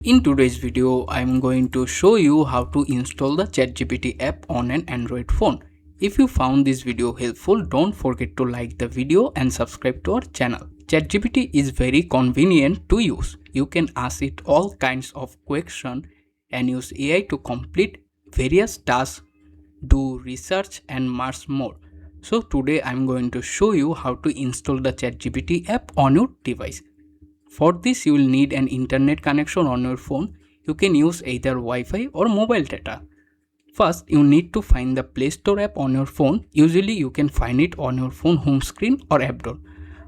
In today's video, I'm going to show you how to install the ChatGPT app on an Android phone. If you found this video helpful, don't forget to like the video and subscribe to our channel. ChatGPT is very convenient to use. You can ask it all kinds of questions and use AI to complete various tasks, do research and much more. So today I'm going to show you how to install the ChatGPT app on your device. For this, you will need an internet connection on your phone. You can use either Wi-Fi or mobile data. First, you need to find the Play Store app on your phone. Usually, you can find it on your phone home screen or app door.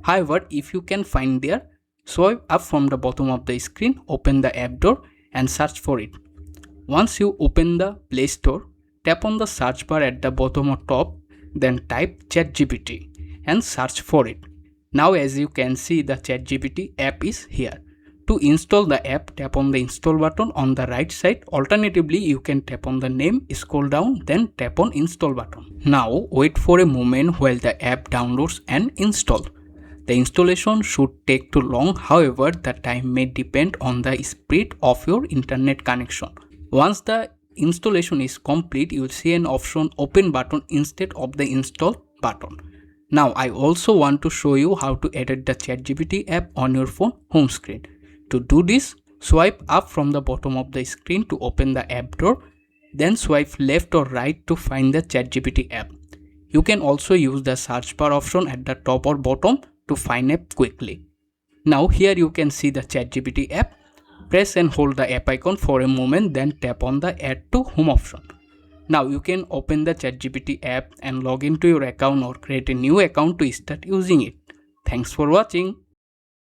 However, if you can find there, swipe up from the bottom of the screen, open the app door and search for it. Once you open the Play Store, tap on the search bar at the bottom or top, then type ChatGPT and search for it. Now as you can see, the ChatGPT app is here. To install the app, tap on the install button on the right side. Alternatively, you can tap on the name, scroll down, then tap on install button. Now wait for a moment while the app downloads and installs. The installation should take too long, however the time may depend on the speed of your internet connection. Once the installation is complete, you will see an option open button instead of the install button. Now I also want to show you how to edit the ChatGPT app on your phone home screen. To do this, swipe up from the bottom of the screen to open the app door, then swipe left or right to find the ChatGPT app. You can also use the search bar option at the top or bottom to find app quickly. Now here you can see the ChatGPT app. Press and hold the app icon for a moment, then tap on the add to home option. Now you can open the ChatGPT app and log into your account or create a new account to start using it. Thanks for watching.